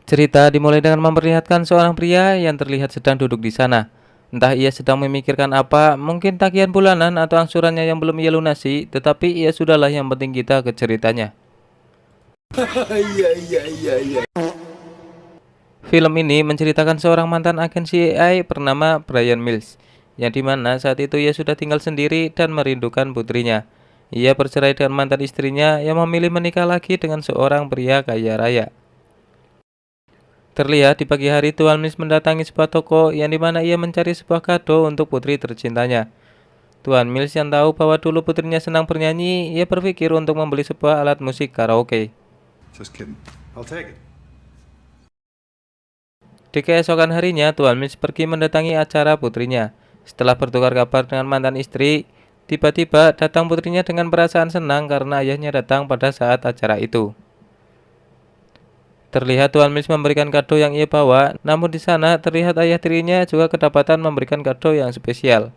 Cerita dimulai dengan memperlihatkan seorang pria yang terlihat sedang duduk di sana. Entah ia sedang memikirkan apa, mungkin tagihan bulanan atau angsurannya yang belum ia lunasi, tetapi ia sudahlah, yang penting kita ke ceritanya. Film ini menceritakan seorang mantan agen CIA bernama Brian Mills, yang dimana saat itu ia sudah tinggal sendiri dan merindukan putrinya. Ia bercerai dengan mantan istrinya yang memilih menikah lagi dengan seorang pria kaya raya. Terlihat di pagi hari Tuan Mills mendatangi sebuah toko yang dimana ia mencari sebuah kado untuk putri tercintanya. Tuan Mills yang tahu bahwa dulu putrinya senang bernyanyi, ia berpikir untuk membeli sebuah alat musik karaoke. Just kidding. I'll take it. Di keesokan harinya, Tuan Mills pergi mendatangi acara putrinya. Setelah bertukar kabar dengan mantan istri, tiba-tiba datang putrinya dengan perasaan senang karena ayahnya datang pada saat acara itu. Terlihat Tuan Mills memberikan kado yang ia bawa, namun di sana terlihat ayah tirinya juga kedapatan memberikan kado yang spesial,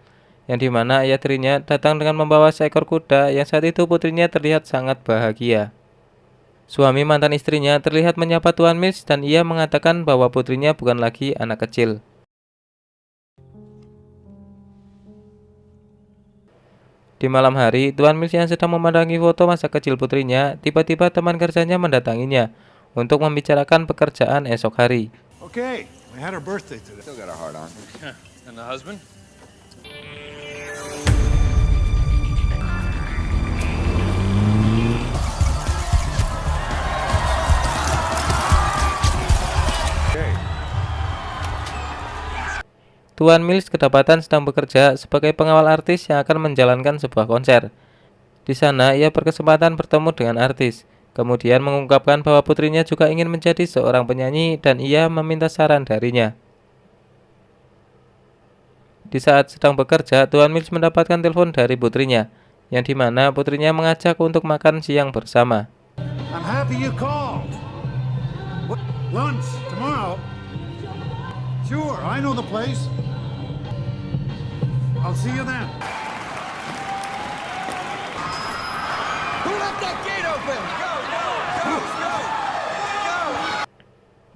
yang dimana ayah tirinya datang dengan membawa seekor kuda yang saat itu putrinya terlihat sangat bahagia. Suami mantan istrinya terlihat menyapa Tuan Mills dan ia mengatakan bahwa putrinya bukan lagi anak kecil. Di malam hari, Tuan Mills yang sedang memandangi foto masa kecil putrinya, tiba-tiba teman kerjanya mendatanginya untuk membicarakan pekerjaan esok hari. Okay, we had our birthday today. Still got a heart on. And the husband? Okay. Tuan Mills kedapatan sedang bekerja sebagai pengawal artis yang akan menjalankan sebuah konser. Di sana ia berkesempatan bertemu dengan artis, kemudian mengungkapkan bahwa putrinya juga ingin menjadi seorang penyanyi dan ia meminta saran darinya. Di saat sedang bekerja, Tuan Mills mendapatkan telepon dari putrinya, yang dimana putrinya mengajak untuk makan siang bersama. I'm happy you called. What? Lunch tomorrow? Sure, I know the place. I'll see you then. Who left that gate open? Go!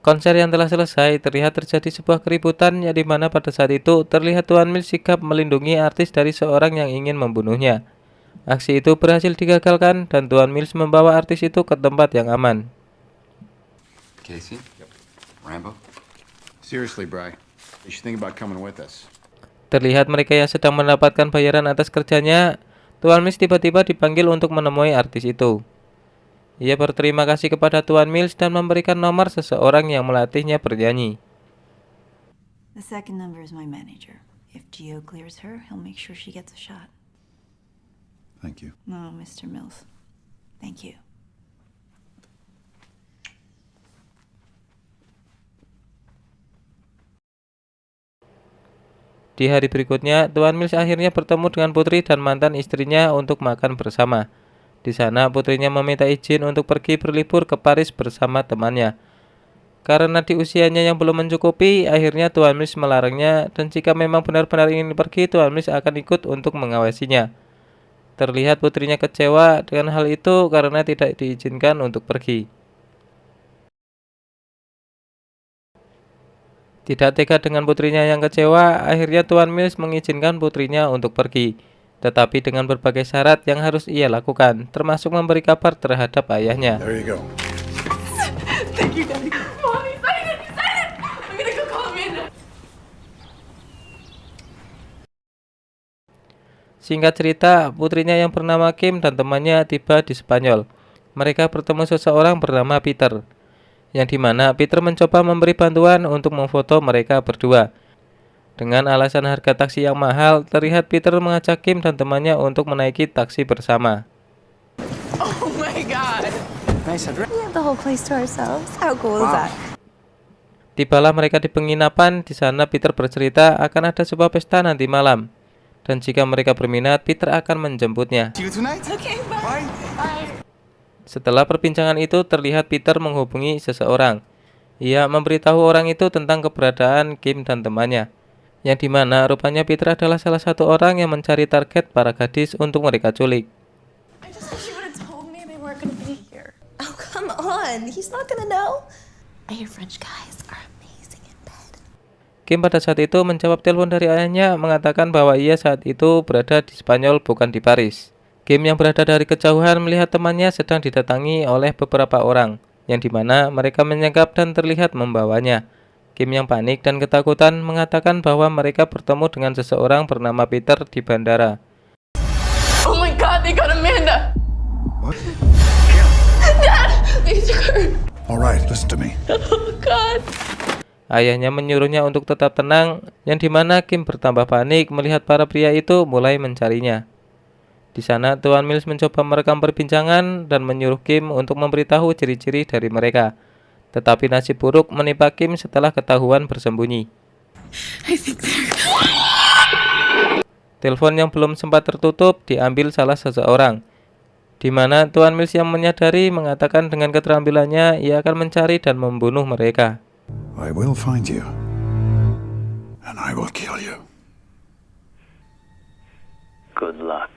Konser yang telah selesai, terlihat terjadi sebuah keributan yang dimana pada saat itu terlihat Tuan Mills sigap melindungi artis dari seorang yang ingin membunuhnya. Aksi itu berhasil digagalkan dan Tuan Mills membawa artis itu ke tempat yang aman. Casey? Yep. Rambo? Seriously, Bry, you should think about coming with us. Terlihat mereka yang sedang mendapatkan bayaran atas kerjanya. Tuan Mills tiba-tiba dipanggil untuk menemui artis itu. Ia berterima kasih kepada Tuan Mills dan memberikan nomor seseorang yang melatihnya bernyanyi. The second number is my manager. If Gio clears her, he'll make sure she gets a shot. Thank you. No, Mr. Mills. Thank you. Di hari berikutnya, Tuan Mills akhirnya bertemu dengan putri dan mantan istrinya untuk makan bersama. Di sana, putrinya meminta izin untuk pergi berlibur ke Paris bersama temannya. Karena di usianya yang belum mencukupi, akhirnya Tuan Mills melarangnya, dan jika memang benar-benar ingin pergi, Tuan Mills akan ikut untuk mengawasinya. Terlihat putrinya kecewa dengan hal itu karena tidak diizinkan untuk pergi. Tidak tega dengan putrinya yang kecewa, akhirnya Tuan Mills mengizinkan putrinya untuk pergi. Tetapi dengan berbagai syarat yang harus ia lakukan, termasuk memberi kabar terhadap ayahnya. There you go. Thank you, Daddy. Mom, he's excited! I'm gonna go call Amanda. Singkat cerita, putrinya yang bernama Kim dan temannya tiba di Spanyol. Mereka bertemu seseorang bernama Peter, yang dimana Peter mencoba memberi bantuan untuk memfoto mereka berdua. Dengan alasan harga taksi yang mahal, terlihat Peter mengajak Kim dan temannya untuk menaiki taksi bersama. Oh my god. Nice address. We have the whole place to ourselves. How cool is that? Tibalah mereka di penginapan. Di sana Peter bercerita akan ada sebuah pesta nanti malam, dan jika mereka berminat, Peter akan menjemputnya. See you tonight. Okay, bye. Bye. Setelah perbincangan itu, terlihat Peter menghubungi seseorang. Ia memberitahu orang itu tentang keberadaan Kim dan temannya, yang dimana rupanya Peter adalah salah satu orang yang mencari target para gadis untuk mereka culik. I just wish you would have told me they weren't gonna be here. Oh, come on. He's not gonna know. I hear French guys are amazing in bed. Kim pada saat itu menjawab telepon dari ayahnya mengatakan bahwa ia saat itu berada di Spanyol bukan di Paris. Kim yang berada dari kejauhan melihat temannya sedang didatangi oleh beberapa orang, yang dimana mereka menyekap dan terlihat membawanya. Kim yang panik dan ketakutan mengatakan bahwa mereka bertemu dengan seseorang bernama Peter di bandara. Oh my god, they got Amanda! What? Dad! They took her! All right, listen to me. Oh god! Ayahnya menyuruhnya untuk tetap tenang, yang dimana Kim bertambah panik melihat para pria itu mulai mencarinya. Di sana Tuan Mills mencoba merekam perbincangan dan menyuruh Kim untuk memberitahu ciri-ciri dari mereka. Tetapi nasib buruk menimpa Kim setelah ketahuan bersembunyi. I think they're... Telepon yang belum sempat tertutup diambil salah seseorang, di mana Tuan Mills yang menyadari mengatakan dengan keterampilannya ia akan mencari dan membunuh mereka. I will find you, and I will kill you. Good luck.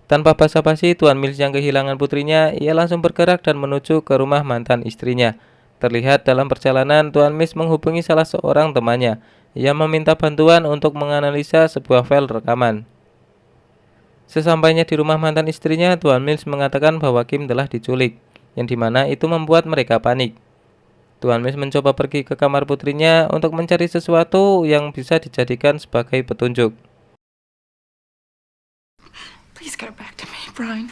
Tanpa basa-basi, Tuan Mills yang kehilangan putrinya, ia langsung bergerak dan menuju ke rumah mantan istrinya. Terlihat dalam perjalanan, Tuan Mills menghubungi salah seorang temannya. Ia meminta bantuan untuk menganalisa sebuah file rekaman. Sesampainya di rumah mantan istrinya, Tuan Mills mengatakan bahwa Kim telah diculik, yang dimana itu membuat mereka panik. Tuan Mills mencoba pergi ke kamar putrinya untuk mencari sesuatu yang bisa dijadikan sebagai petunjuk. Please get her back to me, Brian.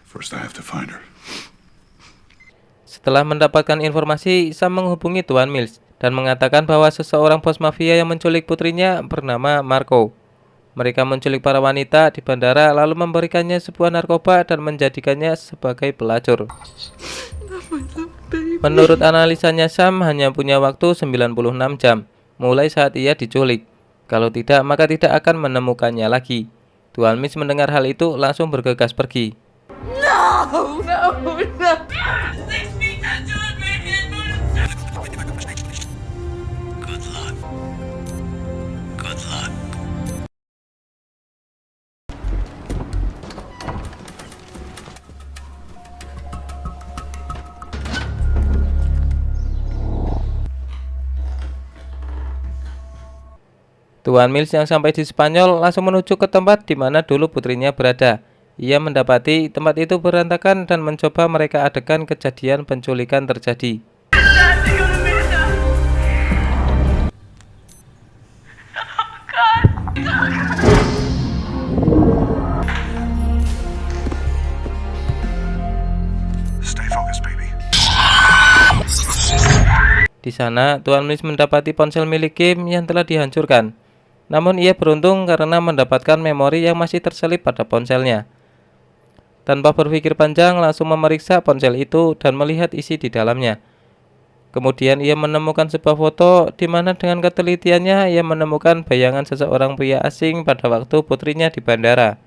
First, I have to find her. Setelah mendapatkan informasi, Sam menghubungi Tuan Mills dan mengatakan bahwa seseorang bos mafia yang menculik putrinya bernama Marco. Mereka menculik para wanita di bandara lalu memberikannya sebuah narkoba dan menjadikannya sebagai pelacur. Menurut analisanya, Sam hanya punya waktu 96 jam mulai saat ia diculik. Kalau tidak, maka tidak akan menemukannya lagi. Tuan Mills mendengar hal itu langsung bergegas pergi. No! No, no! Good luck. Good luck. Tuan Mills yang sampai di Spanyol langsung menuju ke tempat di mana dulu putrinya berada. Ia mendapati tempat itu berantakan dan mencoba mereka adegan kejadian penculikan terjadi. Dad, they got Amanda! Stay focused, baby. Di sana, Tuan Mills mendapati ponsel milik Kim yang telah dihancurkan. Namun ia beruntung karena mendapatkan memori yang masih terselip pada ponselnya. Tanpa berpikir panjang, langsung memeriksa ponsel itu dan melihat isi di dalamnya. Kemudian ia menemukan sebuah foto di mana dengan ketelitiannya ia menemukan bayangan seseorang pria asing pada waktu putrinya di bandara.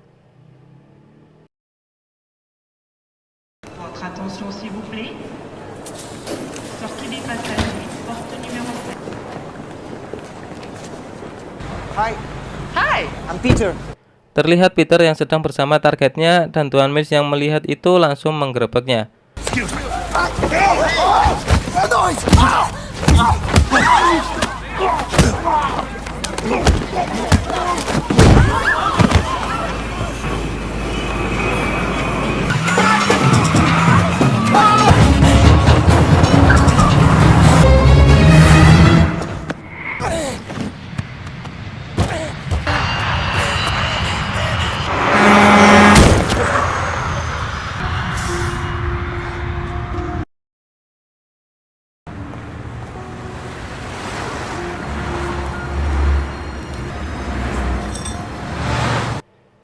Votre attention s'il vous plaît. Sortie des passagers, porte numéro 7. Hi. Hi. I'm Peter. Terlihat Peter yang sedang bersama targetnya dan Tuan Mills yang melihat itu langsung menggerebeknya.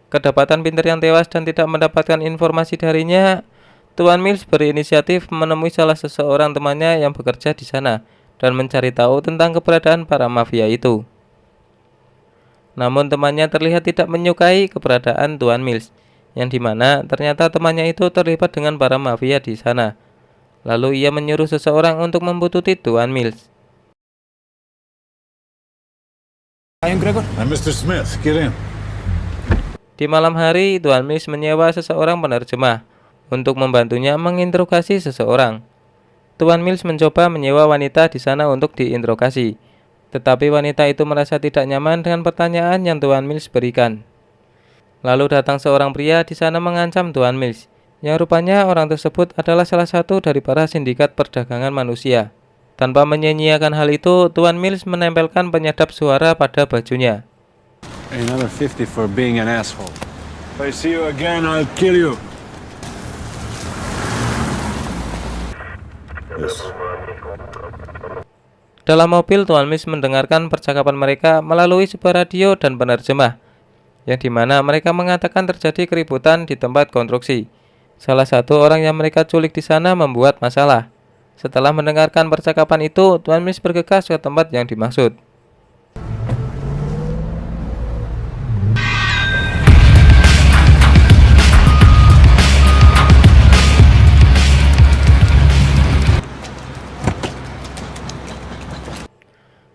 Kedapatan Peter yang tewas dan tidak mendapatkan informasi darinya, Tuan Mills berinisiatif menemui salah seseorang temannya yang bekerja di sana dan mencari tahu tentang keberadaan para mafia itu. Namun temannya terlihat tidak menyukai keberadaan Tuan Mills, yang dimana ternyata temannya itu terlibat dengan para mafia di sana. Lalu ia menyuruh seseorang untuk membuntuti Tuan Mills. I'm Mr. Smith. Get in. Di malam hari, Tuan Mills menyewa seseorang penerjemah untuk membantunya menginterogasi seseorang. Tuan Mills mencoba menyewa wanita di sana untuk diinterogasi, tetapi wanita itu merasa tidak nyaman dengan pertanyaan yang Tuan Mills berikan. Lalu datang seorang pria di sana mengancam Tuan Mills, yang rupanya orang tersebut adalah salah satu dari para sindikat perdagangan manusia. Tanpa menyia-nyiakan hal itu, Tuan Mills menempelkan penyedap suara pada bajunya. Another 50 for being an asshole. If I see you again, I'll kill you. Dalam mobil, Tuan Mills mendengarkan percakapan mereka melalui sebuah radio dan penerjemah, yang dimana mereka mengatakan terjadi keributan di tempat konstruksi. Salah satu orang yang mereka culik di sana membuat masalah. Setelah mendengarkan percakapan itu, Tuan Mills bergegas ke tempat yang dimaksud.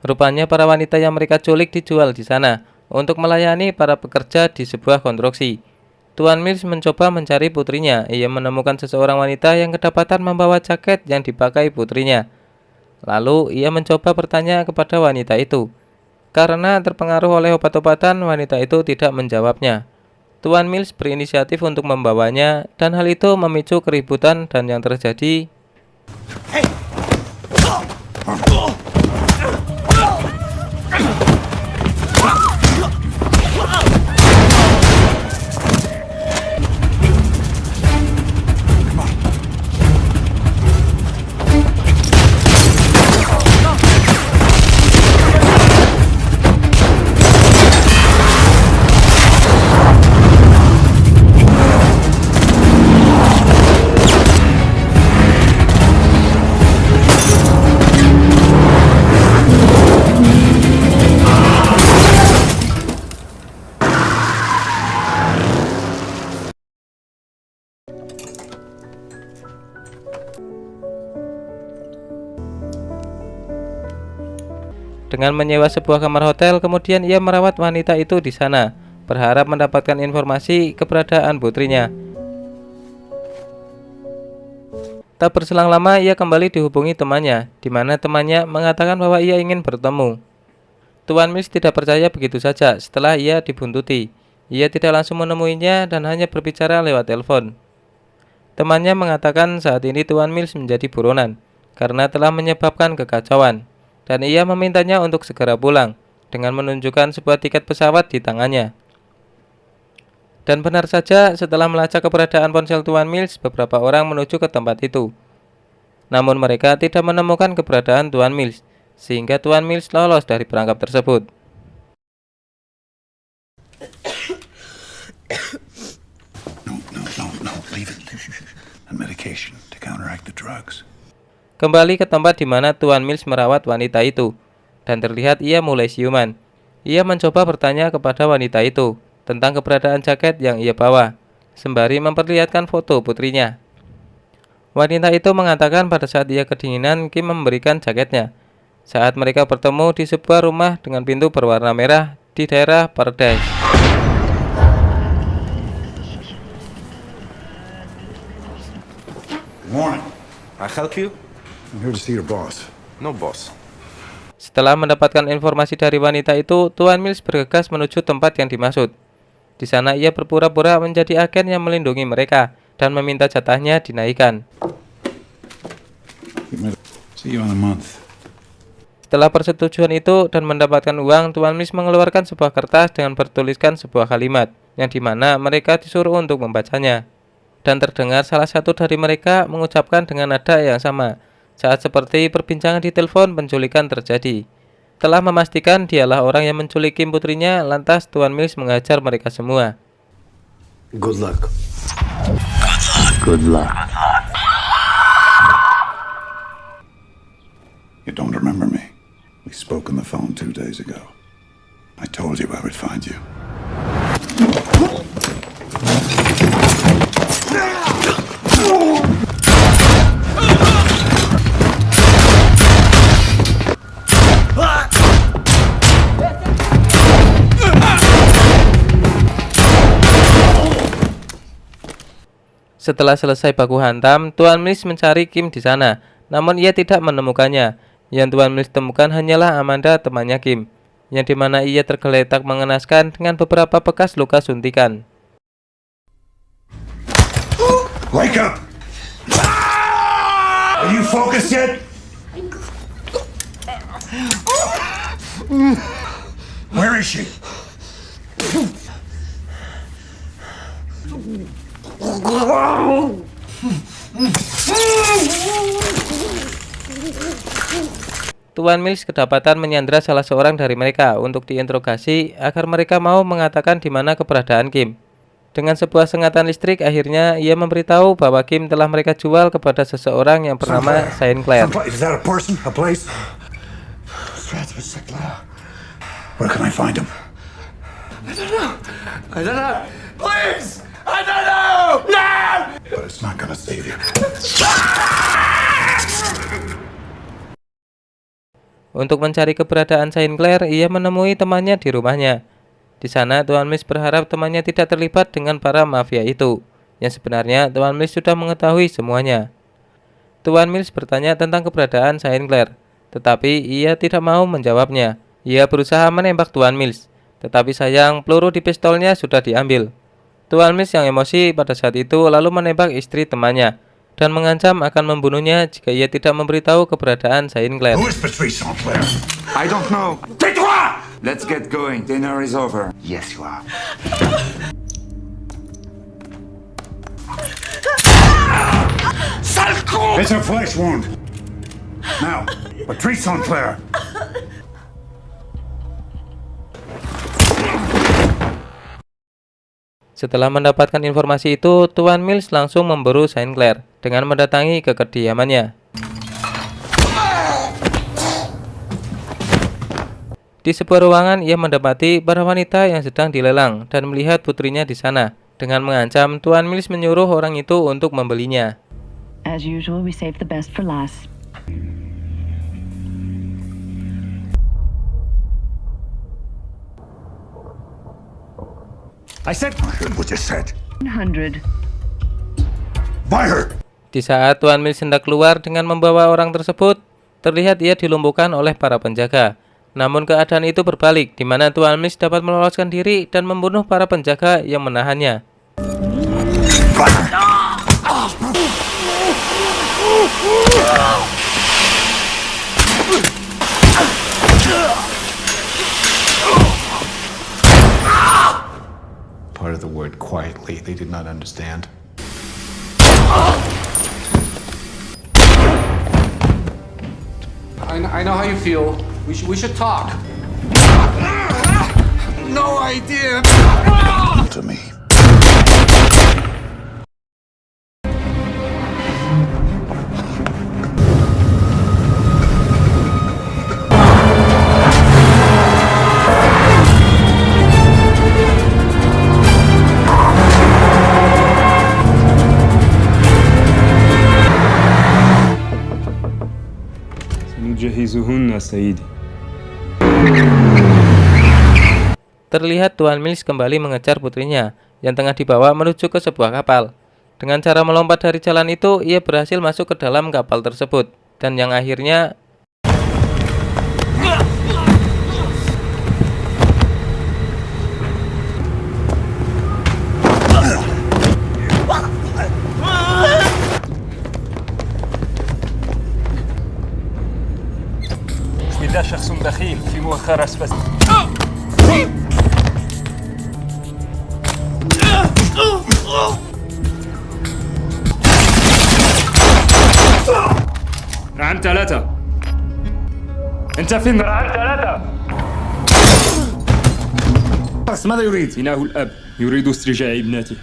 Rupanya para wanita yang mereka culik dijual di sana untuk melayani para pekerja di sebuah konstruksi. Tuan Mills mencoba mencari putrinya. Ia menemukan seseorang wanita yang kedapatan membawa jaket yang dipakai putrinya. Lalu ia mencoba bertanya kepada wanita itu. Karena terpengaruh oleh obat-obatan, wanita itu tidak menjawabnya. Tuan Mills berinisiatif untuk membawanya, dan hal itu memicu keributan dan yang terjadi. Dengan menyewa sebuah kamar hotel, kemudian ia merawat wanita itu di sana, berharap mendapatkan informasi keberadaan putrinya. Tak berselang lama, ia kembali dihubungi temannya, di mana temannya mengatakan bahwa ia ingin bertemu. Tuan Mills tidak percaya begitu saja. Setelah ia dibuntuti, ia tidak langsung menemuinya dan hanya berbicara lewat telepon. Temannya mengatakan saat ini Tuan Mills menjadi buronan karena telah menyebabkan kekacauan, dan ia memintanya untuk segera pulang dengan menunjukkan sebuah tiket pesawat di tangannya. Dan benar saja, setelah melacak keberadaan ponsel Tuan Mills, beberapa orang menuju ke tempat itu. Namun mereka tidak menemukan keberadaan Tuan Mills, sehingga Tuan Mills lolos dari perangkap tersebut. No, leave it. And medication to counteract the drugs. Kembali ke tempat di mana Tuan Mills merawat wanita itu, dan terlihat ia mulai siuman. Ia mencoba bertanya kepada wanita itu tentang keberadaan jaket yang ia bawa, sembari memperlihatkan foto putrinya. Wanita itu mengatakan pada saat ia kedinginan, Kim memberikan jaketnya. Saat mereka bertemu di sebuah rumah dengan pintu berwarna merah di daerah Paradise. Good morning. I help you? I'm here to see your boss. No boss. Setelah mendapatkan informasi dari wanita itu, Tuan Mills bergegas menuju tempat yang dimaksud. Di sana ia berpura-pura menjadi agen yang melindungi mereka dan meminta jatahnya dinaikkan. See you in a month. Setelah persetujuan itu dan mendapatkan uang, Tuan Mills mengeluarkan sebuah kertas dengan bertuliskan sebuah kalimat, yang dimana mereka disuruh untuk membacanya. Dan terdengar salah satu dari mereka mengucapkan dengan nada yang sama, saat seperti perbincangan di telepon penculikan terjadi. Telah memastikan dialah orang yang menculik Kim putrinya, lantas Tuan Mills mengajar mereka semua. Good luck. Good luck. You don't remember me? We spoke on the phone 2 days ago. I told you I would find you. Setelah selesai baku hantam, Tuan Mills mencari Kim di sana, namun ia tidak menemukannya. Yang Tuan Mills temukan hanyalah Amanda, temannya Kim, yang dimana ia tergeletak mengenaskan dengan beberapa bekas luka suntikan. Wake up! Are you focused yet? Where is she? Tuan Mills kedapatan menyandra salah seorang dari mereka untuk diinterogasi agar mereka mau mengatakan di mana keberadaan Kim. Dengan sebuah sengatan listrik, akhirnya ia memberitahu bahwa Kim telah mereka jual kepada seseorang yang bernama Sinclair. Is that a person? A place? Where can I find him? I don't know. Please! I don't know! No! But it's not gonna save you. Untuk mencari keberadaan Sinclair, ia menemui temannya di rumahnya. Di sana, Tuan Mills berharap temannya tidak terlibat dengan para mafia itu. Yang sebenarnya, Tuan Mills sudah mengetahui semuanya. Tuan Mills bertanya tentang keberadaan Sinclair, tetapi ia tidak mau menjawabnya. Ia berusaha menembak Tuan Mills, tetapi sayang peluru di pistolnya sudah diambil. Tuan Mills yang emosi pada saat itu lalu menembak istri temannya dan mengancam akan membunuhnya jika ia tidak memberitahu keberadaan Sinclair. Who is Patrice Sinclair? I don't know. Tais-toi! Let's get going. Dinner is over. Yes, you are. It's a flesh wound. Now, Patrice Sinclair. Setelah mendapatkan informasi itu, Tuan Mills langsung memburu Sinclair dengan mendatangi ke kediamannya. Di sebuah ruangan, ia mendapati para wanita yang sedang dilelang dan melihat putrinya di sana. Dengan mengancam, Tuan Mills menyuruh orang itu untuk membelinya. As usual, we save the best for last. I heard what you said. 100. Buy her! Di saat Tuan Mills hendak keluar dengan membawa orang tersebut, terlihat ia dilumpuhkan oleh para penjaga. Namun keadaan itu berbalik, di mana Tuan Mills dapat meloloskan diri dan membunuh para penjaga yang menahannya. Part of the word quietly they did not understand. I know how you feel. We should talk. No idea! To me. سنجهزهن سيدي. Terlihat Tuan Mills kembali mengejar putrinya yang tengah dibawa menuju ke sebuah kapal. Dengan cara melompat dari jalan itu, ia berhasil masuk ke dalam kapal tersebut. Dan yang akhirnya بسم الله شخص بخيل في مؤخر أسفل. عن ثلاثة. أنت فين؟ عن ثلاثة. بس ماذا يريد؟ إنه الأب يريد استرجاع ابنته.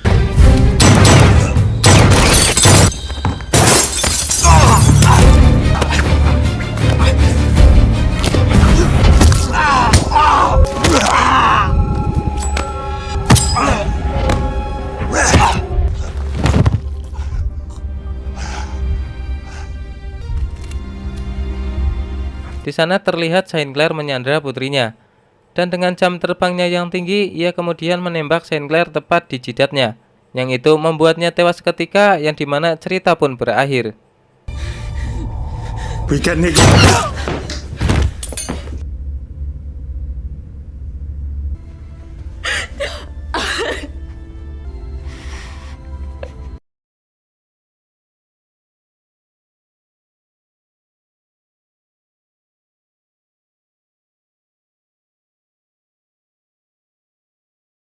di sana terlihat Sinclair menyandra putrinya. Dan dengan jam terbangnya yang tinggi, ia kemudian menembak Sinclair tepat di jidatnya. yang itu membuatnya tewas seketika, yang dimana cerita pun berakhir. We can negate.